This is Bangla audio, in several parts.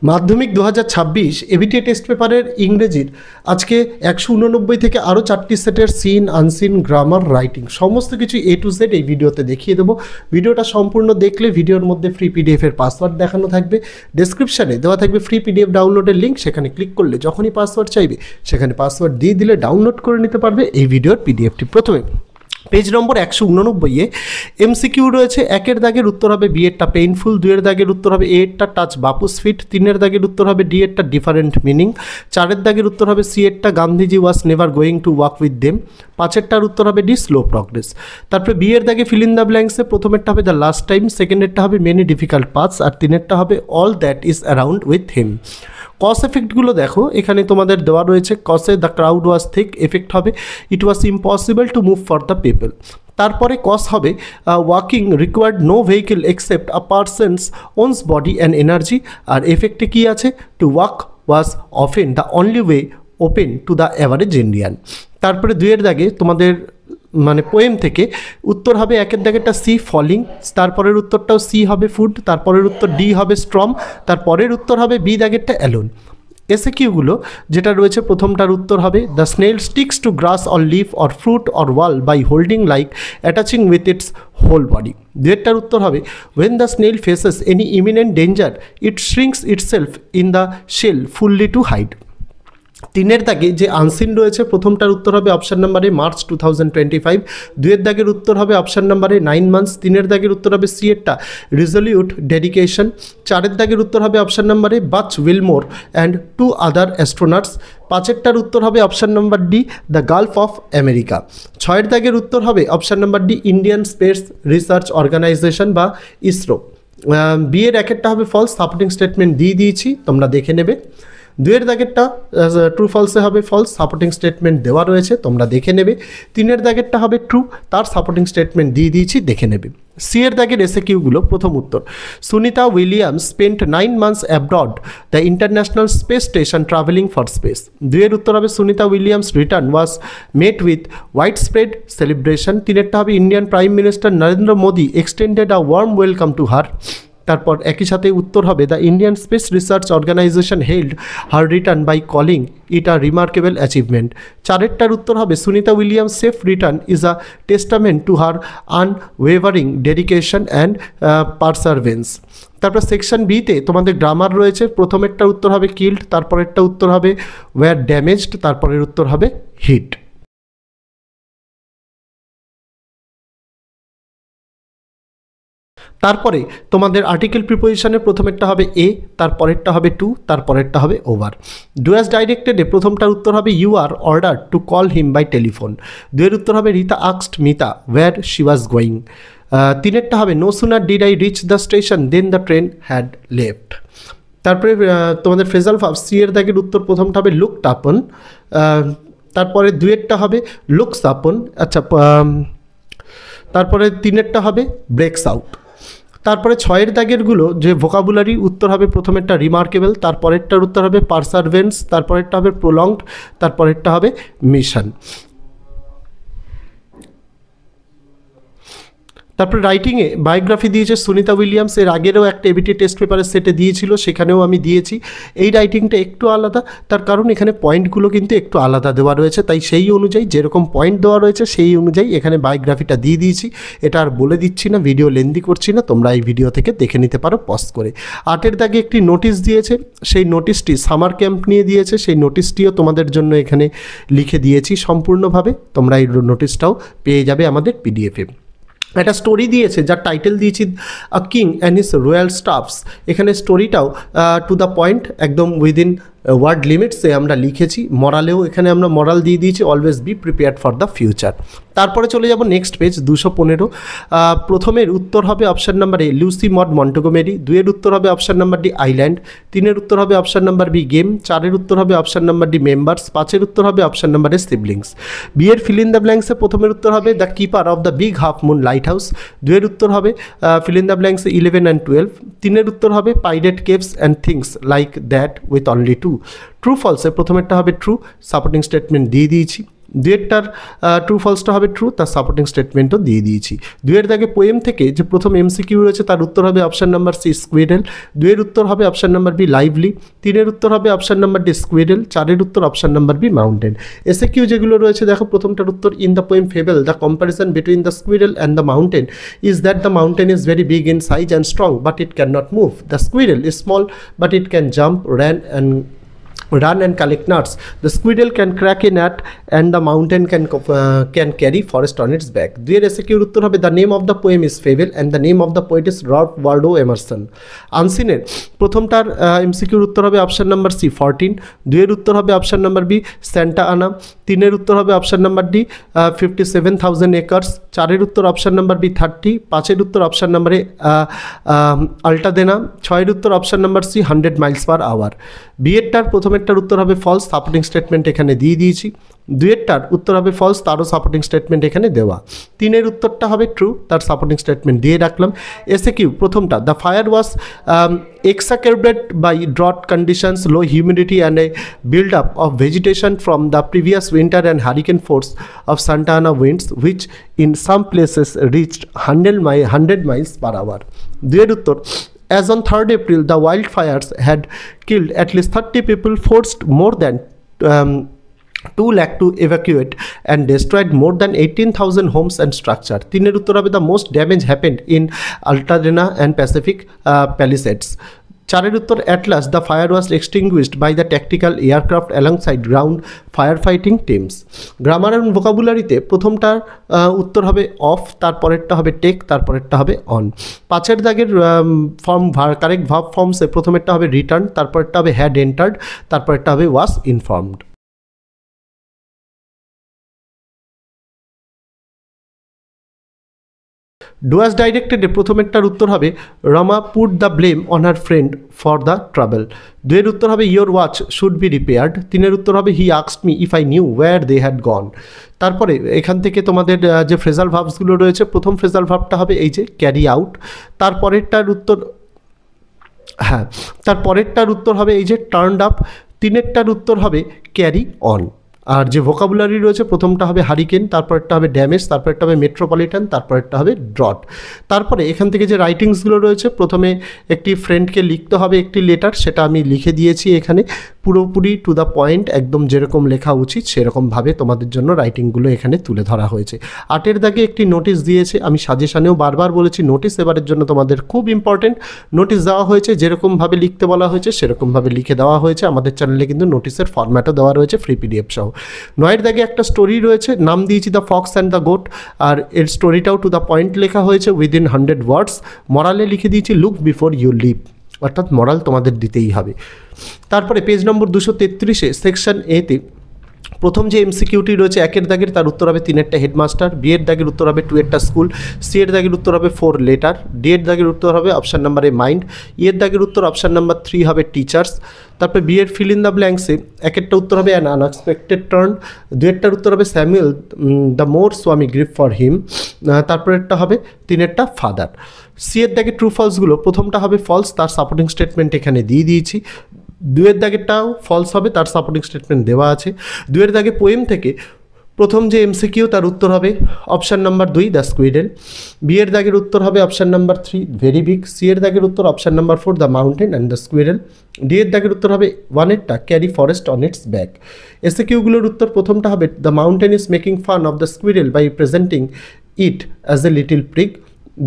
মাধ্যমিক 2026 এবিটিএ টেস্ট পেপারের ইংরেজির আজকে 189 থেকে আরও 4টি সেটের সিন, আনসিন, গ্রামার, রাইটিং সমস্ত কিছু A to Z এই ভিডিওতে দেখিয়ে দেবো। ভিডিওটা সম্পূর্ণ দেখলে ভিডিওর মধ্যে ফ্রি পিডিএফ এর পাসওয়ার্ড দেখানো থাকবে, ডেসক্রিপশানে দেওয়া থাকবে ফ্রি পিডিএফ ডাউনলোডের লিঙ্ক, সেখানে ক্লিক করলে যখনই পাসওয়ার্ড চাইবে সেখানে পাসওয়ার্ড দিয়ে দিলে ডাউনলোড করে নিতে পারবে এই ভিডিওর পিডিএফটি। প্রথমে পেজ নম্বর 189-এ এমসিকিউ রয়েছে। 1-এর দাগের উত্তর হবে বি এরটা পেইনফুল, 2-এর দাগের উত্তর হবে এ এরটা টাচ বাপুস ফিট, 3-এর দাগের উত্তর হবে ডি এরটা ডিফারেন্ট মিনিং, 4-এর দাগের উত্তর হবে সি এরটা Gandhiji was never going to walk with them, 5-এরটার উত্তর হবে ডি স্লো প্রগ্রেস। তারপরে বি এর দাগে ফিল ইন দ্য ব্ল্যাঙ্কসে প্রথমেরটা হবে দ্য লাস্ট টাইম, সেকেন্ডেরটা হবে মেনি ডিফিকাল্ট পাথস, আর 3-এরটা হবে all that is around with him. Cause এফেক্টগুলো দেখো, এখানে তোমাদের দেওয়া রয়েছে। কসে the crowd was thick, effect হবে it was impossible to move for the people. তারপরে কস হবে walking required no vehicle except a person's own body and energy, আর এফেক্টে কী আছে to walk was often the only way open to the average Indian. তারপরে 2-এর দাগে তোমাদের পোয়েম থেকে উত্তর হবে 1-এর দাগেরটা সি ফলিং, তারপরের উত্তরটাও সি হবে ফুড, তারপরের উত্তর ডি হবে স্ট্রম, তারপরের উত্তর হবে বি দাগেরটা অ্যালোন। এসে কিউগুলো যেটা রয়েছে প্রথমটার উত্তর হবে the snail sticks to grass or leaf or fruit or wall by holding like attaching with its whole body. দুয়েরটার উত্তর হবে when the snail faces any imminent danger it shrinks itself in the shell fully to hide. 3-এর দাগে যে আনসিন রয়েছে প্রথমটার উত্তর হবে অপশান নাম্বারে মার্চ 2025, 2-এর দাগের উত্তর হবে অপশান নাম্বারে 9 মান্থস, 3-এর দাগের উত্তর হবে সি এরটা রিজলিউট ডেডিকেশন, 4-এর দাগের উত্তর হবে অপশান নাম্বারে Butch Wilmore and 2 other astronauts, 5-এরটার উত্তর হবে option number D the gulf of America, 6-এর দাগের উত্তর হবে option number D Indian space research organisation বা ইসরো। বিয়ের 1-এরটা হবে ফলস, সাপোর্টিং স্টেটমেন্ট দিয়ে দিয়েছি, তোমরা দেখে নেবে। 2-এর দাগেরটা ট্রু ফলসে হবে ফলস, সাপোর্টিং স্টেটমেন্ট দেওয়া রয়েছে, তোমরা দেখে নেবে। 3-এর দাগেরটা হবে ট্রু, তার সাপোর্টিং স্টেটমেন্ট দিয়ে দিয়েছি, দেখে নেবে। সি-এর দাগের এসে কিউগুলো প্রথম উত্তর Sunita Williams spent 9 months abroad the international space station travelling for space. 2-এর উত্তর হবে Sunita Williams return was met with wide spread celebration. 3-এরটা হবে Indian prime minister Narendra Modi extended a warm welcome to her. তারপর একই সাথে উত্তর হবে the Indian space research organisation held her return by calling it a remarkable achievement. 4-এরটার উত্তর হবে Sunita Williams safe return is a testament to her unwavering dedication and perseverance. তারপর সেকশন বিতে তোমাদের গ্রামার রয়েছে। প্রথমেরটার উত্তর হবে কিল্ড, তারপরেরটা উত্তর হবে ওয়্যার ড্যামেজড, তারপরের উত্তর হবে হিট। তারপরে তোমাদের আর্টিকেল প্রিপোজিশনের প্রথমেরটা হবে এ, তারপরেরটা হবে টু, তারপরেরটা হবে ওভার। ডু অ্যাজ ডাইরেক্টেডে প্রথমটার উত্তর হবে you are order to call him by telephone. 2-এর উত্তর হবে Rita asked Mita where she was going. 3-এরটা হবে no sooner did I reach the station then the train had left. তারপরে তোমাদের ফ্রেজাল ভার্ব সি-এর দাগের উত্তর প্রথমটা হবে লুকড আপন, তারপরে 2-এরটা হবে লুকস আপন, তারপরে 3-এরটা হবে ব্রেকস আউট। তারপরে 6-এর দাগেরগুলো যে ভোকাবুলারি উত্তর হবে প্রথমেরটা রিমার্কেবল, তারপরেরটার উত্তর হবে পারসারভেন্স, তারপরেরটা হবে প্রলংড, তারপরেরটা হবে মিশন। তারপরে রাইটিংয়ে বায়োগ্রাফি দিয়েছে সুনিতা উইলিয়ামস, এর আগেরও একটা এবিটি টেস্ট পেপারের সেটে দিয়েছিল, সেখানেও আমি দিয়েছি। এই রাইটিংটা একটু আলাদা, তার কারণ এখানে পয়েন্টগুলো কিন্তু একটু আলাদা দেওয়া রয়েছে, তাই সেই অনুযায়ী যেরকম পয়েন্ট দেওয়া রয়েছে সেই অনুযায়ী এখানে বায়োগ্রাফিটা দিয়ে দিয়েছি। এটা আর বলে দিচ্ছি না, ভিডিও লেন্দি করছি না, তোমরা এই ভিডিও থেকে দেখে নিতে পারো পজ করে। 8-এর দাগে একটি নোটিশ দিয়েছে, সেই নোটিশটি সামার ক্যাম্প নিয়ে দিয়েছে, সেই নোটিশটিও তোমাদের জন্য এখানে লিখে দিয়েছি সম্পূর্ণভাবে, তোমরা এই নোটিশটাও পেয়ে যাবে আমাদের পিডিএফে। একটা স্টোরি দিয়েছে যার টাইটেল দিয়েছি a king and his royal staffs. এখানে স্টোরিটাও টু দ্য পয়েন্ট, একদম উইদিন ওয়ার্ড লিমিটসে আমরা লিখেছি। মরালেও এখানে আমরা মরাল দিয়ে দিয়েছি always be prepared for the future. তারপরে চলে যাব নেক্সট পেজ 215। প্রথমের উত্তর হবে option number A Lucy Maud Montgomery, 2-এর উত্তর হবে অপশান নাম্বার ডি আইল্যান্ড, 3-এর উত্তর হবে অপশান নাম্বার বি গেম, 4-এর উত্তর হবে অপশান নাম্বার ডি মেম্বার্স, 5-এর উত্তর হবে অপশান নাম্বার এ সিবলিংস। বিয়ের ফিল ইন দ্য ব্ল্যাঙ্কসে প্রথমের উত্তর হবে the keeper of the big half moon lighthouse, 2-এর উত্তর হবে ফিল ইন দ্য ব্ল্যাঙ্কসে 11 and 12, 3-এর উত্তর হবে pirate caves and things like that with only 2। True ফলসে প্রথমেরটা হবে ট্রু, সাপোর্টিং স্টেটমেন্ট দিয়ে দিয়েছি। দুয়েরটার ট্রু ফলসটা হবে ট্রু, তার সাপোর্টিং স্টেটমেন্টও দিয়ে দিয়েছি। দুয়ের দাগে পোয়েম থেকে যে প্রথম এমসিকিউ রয়েছে তার উত্তর হবে অপশান নাম্বার সি স্কুইডেল, দুয়ের উত্তর হবে অপশান নাম্বার বি লাইভলি, তিনের উত্তর হবে অপশান নাম্বার ডি স্কুইডেল, চারের উত্তর অপশান নাম্বার বি মাউন্টেন। এসে কিউ যেগুলো রয়েছে দেখো, প্রথমটার উত্তর in the poem fable the comparison between the স্কুইডেল and the mountain is that the mountain is very big in size and strong but it can not move, the স্কুইডেল is small but it can jump, run and collect nuts. The squirrel can crack a nut and the mountain can carry forest on its back. দুইয়ের এসএকিউর উত্তর হবে the name of the poem is fable and the name of the poet is Ralph Waldo Emerson. আনসিনের প্রথমটার এমসিকিউর উত্তর হবে অপশান নাম্বার সি 14, দুইয়ের উত্তর হবে অপশান নাম্বার বি স্যান্টা আনা, তিনের উত্তর হবে অপশান নাম্বার ডি 57,000 acres, চারের উত্তর অপশান নাম্বার বি 30, পাঁচের উত্তর অপশান নাম্বারে আল্টাদেনা, ছয়ের উত্তর option number C 100 miles per hour। বিয়েরটার প্রথমেরটার উত্তর হবে ফলস, সাপোর্টিং স্টেটমেন্ট এখানে দিয়ে দিয়েছি। দুয়েরটার উত্তর হবে ফলস, তারও সাপোর্টিং স্টেটমেন্ট এখানে দেওয়া। তিনের উত্তরটা হবে ট্রু, তার সাপোর্টিং স্টেটমেন্ট দিয়ে রাখলাম। এসে কিউ প্রথমটা the fire was exacerbated by drought conditions, low humidity and a build-up of vegetation from the previous winter and hurricane force of Santa Ana winds, which in some places reached 100 miles per hour. দুয়ের উত্তর as on 3rd April, the wildfires had killed at least 30 people, forced more than 2 lakh to evacuate and destroyed more than 18,000 homes and structure. তিনের উত্তর হবে the most damage happened in Altadena and Pacific Palisades. চারের উত্তর at last the fire was extinguished by the tactical aircraft alongside ground firefighting teams. Grammar এবং ভোকাবুলারিতে প্রথমটার উত্তর হবে অফ, তারপরেরটা হবে টেক, তারপরেরটা হবে অন। পাঁচের দাগের ফর্ম কারেক্ট ভার্ব ফর্মসে প্রথমেরটা হবে রিটার্ন, তারপরেরটা হবে হ্যাড এন্টার্ড, তারপরেরটা হবে ওয়াজ ইনফর্মড। ডুয়াস ডাইরেক্টেডে প্রথমেরটার উত্তর হবে Rama put the blame on her friend for the travel, দুয়ের উত্তর হবে your watch should be repaired, তিনের উত্তর হবে he asked me if I knew where they had gone. তারপরে এখান থেকে তোমাদের যে ফ্রেজাল ভার্বসগুলো রয়েছে, প্রথম ফ্রেজাল ভার্বটা হবে এই যে ক্যারি আউট, তারপরেরটার উত্তর হবে এই যে টার্নড আপ, তিনেরটার উত্তর হবে ক্যারি অন। আর যে ভোকাবুলারি রয়েছে প্রথমটা হবে হারিকেন, তারপরটা হবে ড্যামেজ, তারপরটা হবে মেট্রোপলিটন, তারপরটা হবে ড্রট। তারপরে এখান থেকে যে রাইটিংসগুলো রয়েছে, প্রথমে একটি ফ্রেন্ডকে লিখতে হবে একটি লেটার, সেটা আমি লিখে দিয়েছি এখানে পুরোপুরি টু দ্য পয়েন্ট, একদম যেরকম লেখা উচিত সেরকমভাবে তোমাদের জন্য রাইটিংগুলো এখানে তুলে ধরা হয়েছে। আটের দাগে একটি নোটিশ দিয়েছে, আমি সাজেশানেও বারবার বলেছি নোটিশ এবারের জন্য তোমাদের খুব ইম্পর্টেন্ট। নোটিশ দেওয়া হয়েছে, যেরকমভাবে লিখতে বলা হয়েছে সেরকমভাবে লিখে দেওয়া হয়েছে। আমাদের চ্যানেলে কিন্তু নোটিশের ফরম্যাটও দেওয়া রয়েছে ফ্রি পিডিএফ সহ। নয়ের দাগে একটা স্টোরি রয়েছে, নাম দিয়েছি the fox and the goat, আর এর স্টোরিটাও টু দ্য পয়েন্ট লেখা হয়েছে উইদিন 100 ওয়ার্ডস। মরালে লিখে দিয়েছি লুক বিফোর ইউ লিভ, অর্থাৎ মরাল তোমাদের দিতেই হবে। তারপরে পেজ নম্বর 233-এ সেকশন এতে প্রথম যে এমসিকিউটি রয়েছে একের দাগের, তার উত্তর হবে তিনেরটা হেডমাস্টার, বি এর দাগের উত্তর হবে 2 স্কুল, সি এর দাগের উত্তর হবে 4 লেটার, ডি এর দাগের উত্তর হবে অপশান নাম্বার এ মাইন্ড, ই এর দাগের উত্তর অপশান নাম্বার 3 হবে টিচার্স। তারপরে বি এর ফিল ইন দ্য ব্ল্যাঙ্কসে একেরটা উত্তর হবে অ্যান আনএক্সপেক্টেড টার্ন, দুয়েরটার উত্তর হবে স্যামুয়েল দ্য মোর স্বামী গ্রিপ ফর হিম, তারপরেরটা হবে তিনেরটা ফাদার। সি এর দাগে ট্রু ফলসগুলো, প্রথমটা হবে ফলস, তার সাপোর্টিং স্টেটমেন্ট এখানে দিয়ে দিয়েছি। দুয়ের দাগেরটাও ফলস হবে, তার সাপোর্টিং স্টেটমেন্ট দেওয়া আছে। দুয়ের দাগে পোয়েম থেকে প্রথম যে এমসিকিউ তার উত্তর হবে option number 2 the squirrel, B এর দাগের উত্তর হবে option number 3 very big, C এর দাগের উত্তর option number 4 the mountain and the squirrel, D এর দাগের উত্তর হবে 1এরটা carry forest on its back. এসিকিউগুলোর উত্তর প্রথমটা হবে the mountain is making fun of the squirrel by presenting it as a little prick,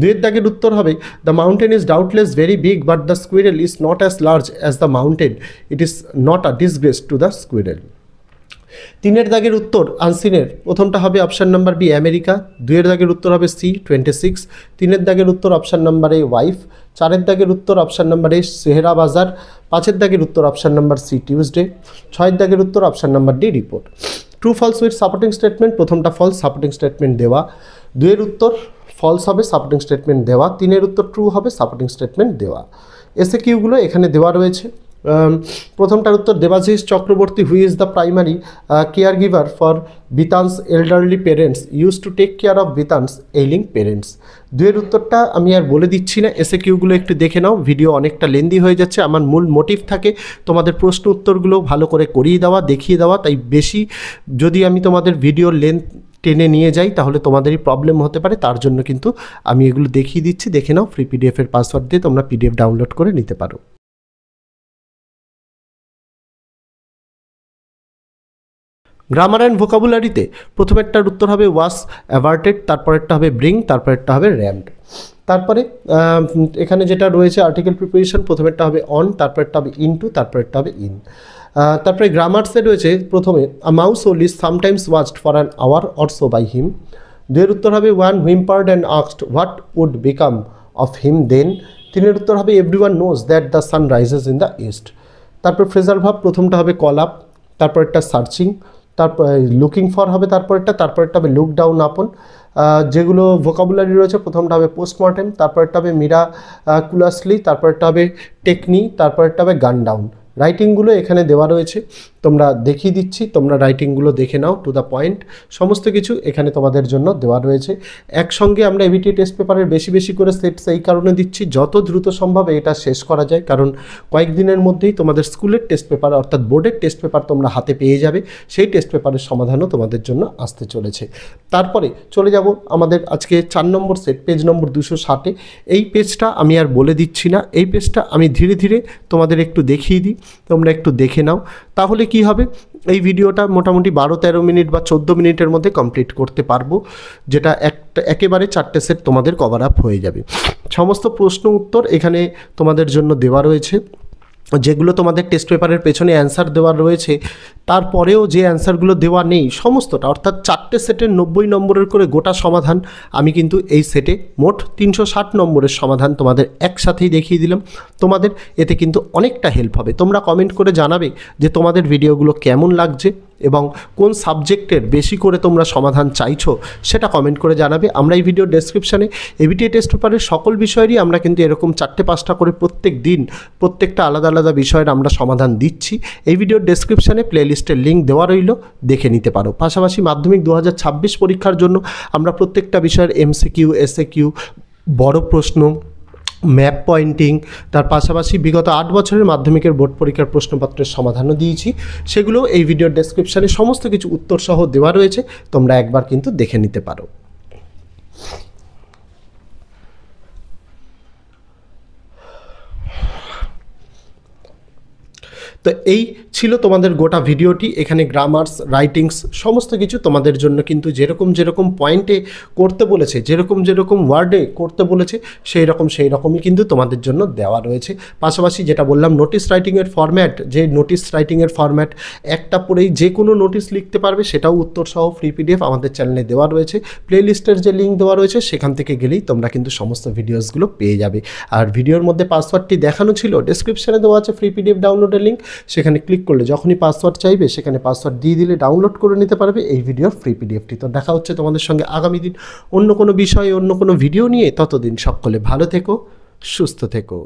দুয়ের দাগের উত্তর হবে the mountain is doubtless very big but the স্কুইডেল is not as large as the mountain, it is not a disgrace to the স্কুইডেল। তিনের দাগের উত্তর আনসিনের প্রথমটা হবে অপশান নাম্বার বি আমেরিকা, দুয়ের দাগের উত্তর হবে সি 26, তিনের দাগের উত্তর অপশান নাম্বার এ ওয়াইফ, চারের দাগের উত্তর অপশান নাম্বার এ সেহরা বাজার, পাঁচের দাগের উত্তর অপশান নাম্বার সি টিউসডে, ছয়ের দাগের উত্তর option number D report. True false with supporting statement, প্রথমটা ফলস, সাপোর্টিং স্টেটমেন্ট দেওয়া, দুয়ের উত্তর ফলস হবে, সাপোর্টিং স্টেটমেন্ট দেওয়া, তিনের উত্তর ট্রু হবে, সাপোর্টিং স্টেটমেন্ট দেওয়া। এসে কিউগুলো এখানে দেওয়া রয়েছে। প্রথমটার উত্তর Debashis Chakraborty, who is the primary care giver for Bitan's elderly parents use to take care of Bitan's ailing parents. দুয়ের উত্তরটা আমি আর বলে দিচ্ছি না, এসে কিউগুলো একটু দেখে নাও, ভিডিও অনেকটা লেন্দি হয়ে যাচ্ছে। আমার মূল মোটিভ থাকে তোমাদের প্রশ্ন উত্তরগুলো ভালো করে করিয়ে দেওয়া, দেখিয়ে দেওয়া, তাই বেশি যদি আমি তোমাদের ভিডিও লেন্থ টেনে নিয়ে যাই তাহলে তোমাদেরই প্রবলেম হতে পারে, তার জন্য কিন্তু আমি এগুলো দেখিয়ে দিচ্ছি। দেখে নাও, ফ্রি পিডিএফের পাসওয়ার্ড দিয়ে তোমরা পিডিএফ ডাউনলোড করে নিতে পারো। গ্রামার অ্যান্ড ভোকাবুলারিতে প্রথমেরটার উত্তর হবে ওয়াস অ্যাভার্টেড, তারপরেরটা হবে ব্রিং, তারপরেরটা হবে র্যাম্ড। তারপরে এখানে যেটা রয়েছে আর্টিকেল প্রিপোজিশন, প্রথমেরটা হবে অন, তারপরেরটা হবে ইনটু, তারপরেরটা হবে ইন। তারপরে গ্রামার্সে রয়েছে প্রথমে a mouse hole is sometimes watched for an hour or so by him. দুয়ের উত্তর হবে one whimpered and asked what would become of him then. তিনের উত্তর হবে everyone knows that the sun rises in the east. তারপর ফ্রেজাল ভার্ব, প্রথমটা হবে কল আপ, তারপরেরটা সার্চিং, তারপর লুকিং ফর হবে তারপরেরটা হবে লুক ডাউন আপন। যেগুলো ভোকাবুলারি রয়েছে, প্রথমটা হবে পোস্টমর্টেম, তারপরেরটা হবে মিরাকুলাসলি, তারপরেরটা হবে টেকনি, তারপরেরটা হবে গান ডাউন। রাইটিংগুলো এখানে দেওয়া রয়েছে, তোমরা দেখিয়ে দিচ্ছি, তোমরা রাইটিংগুলো দেখে নাও, টু দ্য পয়েন্ট সমস্ত কিছু এখানে তোমাদের জন্য দেওয়া রয়েছে। একসঙ্গে আমরা এবিটি টেস্ট পেপারের বেশি বেশি করে সেটস এই কারণে দিচ্ছি যত দ্রুত সম্ভব এটা শেষ করা যায়, কারণ কয়েকদিনের মধ্যেই তোমাদের স্কুলের টেস্ট পেপার অর্থাৎ বোর্ডের টেস্ট পেপার তোমরা হাতে পেয়ে যাবে, সেই টেস্ট পেপারের সমাধানও তোমাদের জন্য আসতে চলেছে। তারপরে চলে যাব আমাদের আজকে 4 নম্বর সেট, পেজ নম্বর 260। এই পেজটা আমি আর বলে দিচ্ছি না, এই পেজটা আমি ধীরে ধীরে তোমাদের একটু দেখিয়ে দিই, তোমরা একটু দেখে নাও, তাহলে কি হবে এই ভিডিওটা মোটামুটি 12-13 মিনিট বা 14 মিনিটের মধ্যে কমপ্লিট করতে পারবো, যেটা একেবারে 4টে সেট তোমাদের কভার আপ হয়ে যাবে। সমস্ত প্রশ্ন উত্তর এখানে তোমাদের জন্য দেওয়া রয়েছে, যেগুলো তোমাদের টেস্ট পেপারের পেছনে অ্যান্সার দেওয়া রয়েছে, তারপরেও যে অ্যান্সারগুলো দেওয়া নেই সমস্তটা, অর্থাৎ 4টে সেটের 90 নম্বরের করে গোটা সমাধান আমি কিন্তু এই সেটে মোট 360 নম্বরের সমাধান তোমাদের একসাথেই দেখিয়ে দিলাম। তোমাদের এতে কিন্তু অনেকটা হেল্প হবে। তোমরা কমেন্ট করে জানাবে যে তোমাদের ভিডিওগুলো কেমন লাগছে এবং কোন সাবজেক্টের বেশি করে তোমরা সমাধান চাইছো, সেটা কমেন্ট করে জানাবে। আমরা এই ভিডিও ডেসক্রিপশানে এবিটিএ টেস্ট পেপারের সকল বিষয়েরই আমরা কিন্তু এরকম 4টে-5টা করে প্রত্যেক দিন প্রত্যেকটা আলাদা আলাদা বিষয়ের আমরা সমাধান দিচ্ছি। এই ভিডিওর ডেসক্রিপশানে প্লেলিস্টের লিঙ্ক দেওয়া রইল, দেখে নিতে পারো। পাশাপাশি মাধ্যমিক 2026 পরীক্ষার জন্য আমরা প্রত্যেকটা বিষয়ের এমসিকিউ, এসএকিউ, বড় প্রশ্ন, ম্যাপ পয়েন্টিং, তার পাশাপাশি বিগত 8 বছরের মাধ্যমিকের বোর্ড পরীক্ষার প্রশ্নপত্রের সমাধানও দিয়েছি, সেগুলো এই ভিডিওর ডেসক্রিপশানে সমস্ত কিছু উত্তরসহ দেওয়া রয়েছে, তোমরা একবার কিন্তু দেখে নিতে পারো। তো এই ছিল তোমাদের গোটা ভিডিওটি। এখানে গ্রামার্স, রাইটিংস সমস্ত কিছু তোমাদের জন্য কিন্তু যেরকম যেরকম পয়েন্টে করতে বলেছে, যেরকম যেরকম ওয়ার্ডে করতে বলেছে, সেই রকমই কিন্তু তোমাদের জন্য দেওয়া রয়েছে। পাশাপাশি যেটা বললাম নোটিশ রাইটিংয়ের ফরম্যাট, যে নোটিশ রাইটিংয়ের ফরম্যাট একটা পড়েই যে কোনো নোটিশ লিখতে পারবে, সেটাও উত্তরসহ ফ্রি পিডিএফ আমাদের চ্যানেলে দেওয়া রয়েছে। প্লেলিস্টের যে লিঙ্ক দেওয়া রয়েছে সেখান থেকে গেলেই তোমরা কিন্তু সমস্ত ভিডিওসগুলো পেয়ে যাবে। আর ভিডিওর মধ্যে পাসওয়ার্ডটি দেখানো ছিল, ডেসক্রিপশানে দেওয়া আছে ফ্রি পিডিএফ ডাউনলোডের লিঙ্ক, সেখানে ক্লিক করলে যখনই পাসওয়ার্ড চাইবে সেখানে পাসওয়ার্ড দিয়ে দিলে ডাউনলোড করে নিতে পারবে এই ভিডিওর ফ্রি পিডিএফটি। তো দেখা হচ্ছে তোমাদের সঙ্গে আগামী দিন অন্য কোনো বিষয়ে, অন্য কোনো ভিডিও নিয়ে। ততদিন সকলে ভালো থেকো, সুস্থ থেকো।